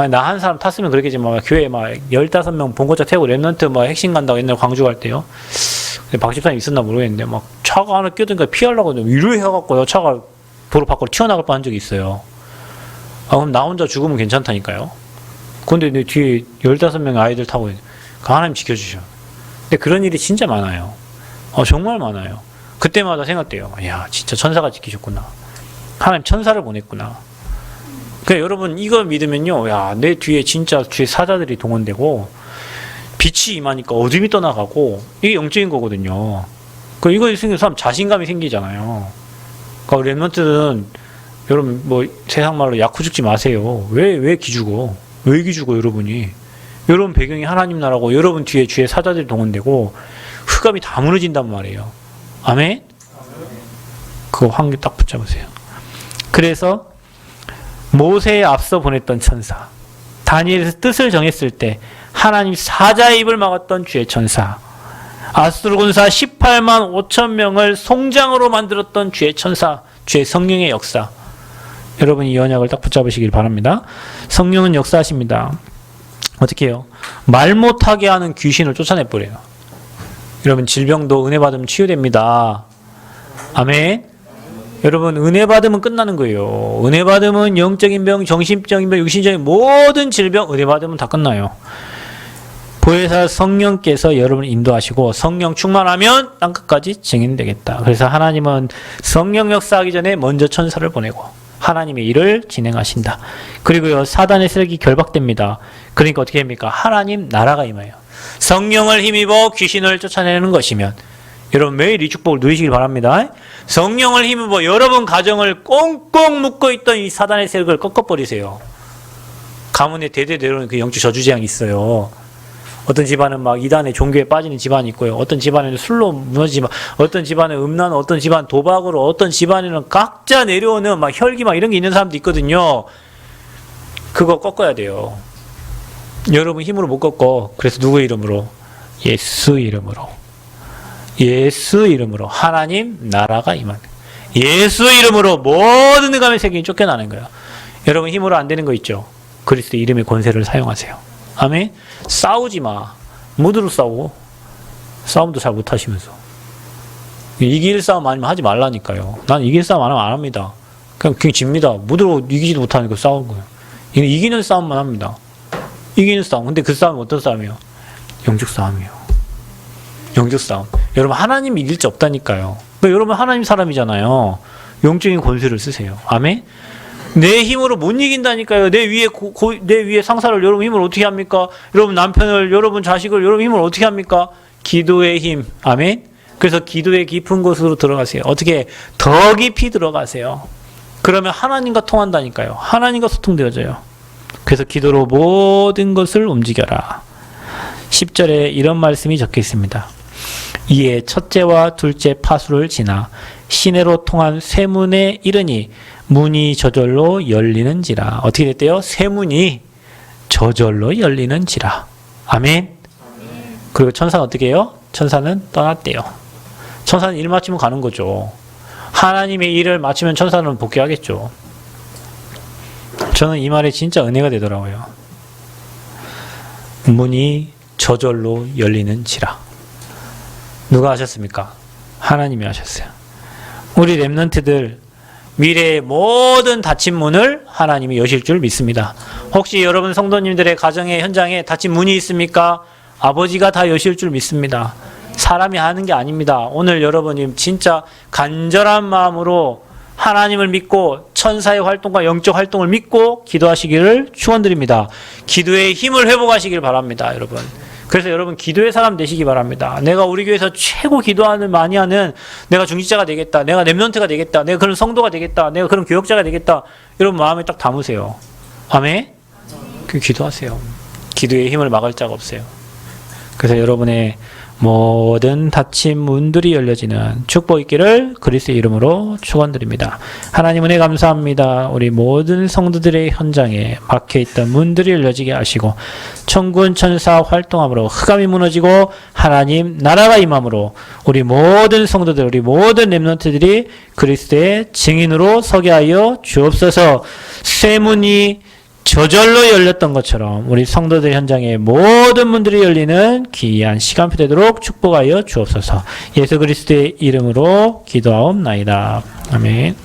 나 한 사람 탔으면 그랬겠지만, 교회에 막 15명 본거차 태우고 랩런트 막 핵심 간다고 옛날에 광주 갈 때요. 근데 박 집사님 있었나 모르겠는데, 막 차가 하나 끼어드니까 피하려고 이래 해갖고요. 차가 도로 밖으로 튀어나갈 뻔한 적이 있어요. 그럼 나 혼자 죽으면 괜찮다니까요. 근데 내 뒤에 15명의 아이들 타고, 하나님 지켜주셔. 근데 그런 일이 진짜 많아요. 정말 많아요. 그때마다 생각돼요. 야, 진짜 천사가 지키셨구나. 하나님 천사를 보냈구나. 그러니까 여러분 이거 믿으면요, 야, 내 뒤에 진짜 주의 사자들이 동원되고 빛이 임하니까 어둠이 떠나가고 이게 영적인 거거든요. 그 이거 있으면 사람 자신감이 생기잖아요. 그러니까 랩런트는 여러분 뭐 세상 말로 약후 죽지 마세요. 왜 기죽어? 왜 기죽어 여러분이? 여러분 배경이 하나님 나라고 여러분 뒤에 주의 사자들이 동원되고 흑암이 다 무너진단 말이에요. 아멘? 그거 환기 딱 붙잡으세요. 그래서 모세에 앞서 보냈던 천사, 다니엘에서 뜻을 정했을 때 하나님 사자의 입을 막았던 주의 천사, 아수르 군사 18만 5천 명을 송장으로 만들었던 주의 천사, 주의 성령의 역사. 여러분 이 언약을 딱 붙잡으시길 바랍니다. 성령은 역사하십니다. 어떻게 해요? 말 못하게 하는 귀신을 쫓아내버려요. 여러분 질병도 은혜 받으면 치유됩니다. 아멘. 여러분 은혜 받으면 끝나는 거예요. 은혜 받으면 영적인 병, 정신적인 병, 육신적인 모든 질병 은혜 받으면 다 끝나요. 보혜사 성령께서 여러분을 인도하시고 성령 충만하면 땅끝까지 증인되겠다. 그래서 하나님은 성령 역사하기 전에 먼저 천사를 보내고 하나님의 일을 진행하신다. 그리고요 사단의 세력이 결박됩니다. 그러니까 어떻게 됩니까? 하나님 나라가 임해요. 성령을 힘입어 귀신을 쫓아내는 것이면 여러분 매일 이 축복을 누리시길 바랍니다. 성령을 힘입어 여러분 가정을 꽁꽁 묶고 있던 이 사단의 세력을 꺾어버리세요. 가문에 대대 내려오는 그 영적 저주재앙이 있어요. 어떤 집안은 막 이단의 종교에 빠지는 집안이 있고요. 어떤 집안에는 술로 무너지지만, 어떤 집안은 음란, 어떤 집안 도박으로, 어떤 집안에는 각자 내려오는 막 혈기 막 이런 게 있는 사람도 있거든요. 그거 꺾어야 돼요. 여러분 힘으로 못 꺾어. 그래서 누구의 이름으로? 예수 이름으로. 예수 이름으로 하나님 나라가 임하는 거예요. 예수 이름으로 모든 흑암의 세력이 쫓겨나는 거예요. 여러분 힘으로 안 되는 거 있죠? 그리스도 이름의 권세를 사용하세요. 아멘. 싸우지 마. 무드로 싸우고 싸움도 잘 못하시면서 이길 싸움 아니면 하지 말라니까요. 난 이길 싸움 안 하면 안 합니다. 그냥 집니다. 무드로 이기지도 못하니까 싸우는 거예요. 이기는 싸움만 합니다. 이기는 싸움. 근데 그 싸움은 어떤 싸움이에요? 영적 싸움이에요. 영적 싸움. 여러분 하나님 이길 수 없다니까요. 그러니까 여러분 하나님 사람이잖아요. 영적인 권세를 쓰세요. 아멘. 내 힘으로 못 이긴다니까요. 내 위에 상사를 여러분 힘을 어떻게 합니까? 여러분 남편을, 여러분 자식을 여러분 힘을 어떻게 합니까? 기도의 힘. 아멘. 그래서 기도의 깊은 곳으로 들어가세요. 어떻게? 더 깊이 들어가세요. 그러면 하나님과 통한다니까요. 하나님과 소통되어져요. 그래서 기도로 모든 것을 움직여라. 10절에 이런 말씀이 적혀 있습니다. 이에 첫째와 둘째 파수를 지나 시내로 통한 쇠문에 이르니 문이 저절로 열리는지라. 어떻게 됐대요? 쇠문이 저절로 열리는지라. 아멘. 그리고 천사는 어떻게 해요? 천사는 떠났대요. 천사는 일 마치면 가는 거죠. 하나님의 일을 마치면 천사는 복귀하겠죠. 저는 이 말이 진짜 은혜가 되더라고요. 문이 저절로 열리는지라. 누가 하셨습니까? 하나님이 하셨어요. 우리 렘넌트들 미래의 모든 닫힌 문을 하나님이 여실 줄 믿습니다. 혹시 여러분 성도님들의 가정의 현장에 닫힌 문이 있습니까? 아버지가 다 여실 줄 믿습니다. 사람이 하는 게 아닙니다. 오늘 여러분이 진짜 간절한 마음으로 하나님을 믿고 천사의 활동과 영적 활동을 믿고 기도하시기를 축원드립니다. 기도의 힘을 회복하시길 바랍니다, 여러분. 그래서 여러분 기도의 사람 되시기 바랍니다. 내가 우리 교회에서 최고 기도하는 많이 하는 내가 중직자가 되겠다. 내가 렘넌트가 되겠다. 내가 그런 성도가 되겠다. 내가 그런 교역자가 되겠다. 여러분 마음에 딱 담으세요. 아멘? 그 기도하세요. 기도의 힘을 막을 자가 없어요. 그래서 여러분의 모든 닫힌 문들이 열려지는 축복 있기를 그리스도의 이름으로 축원드립니다. 하나님 은혜 감사합니다. 우리 모든 성도들의 현장에 막혀있던 문들이 열려지게 하시고 천군 천사 활동함으로 흑암이 무너지고 하나님 나라가 임함으로 우리 모든 성도들, 우리 모든 렘넌트들이 그리스도의 증인으로 서게 하여 주옵소서. 쇠문이 저절로 열렸던 것처럼 우리 성도들 현장에 모든 문들이 열리는 귀한 시간표 되도록 축복하여 주옵소서. 예수 그리스도의 이름으로 기도하옵나이다. 아멘.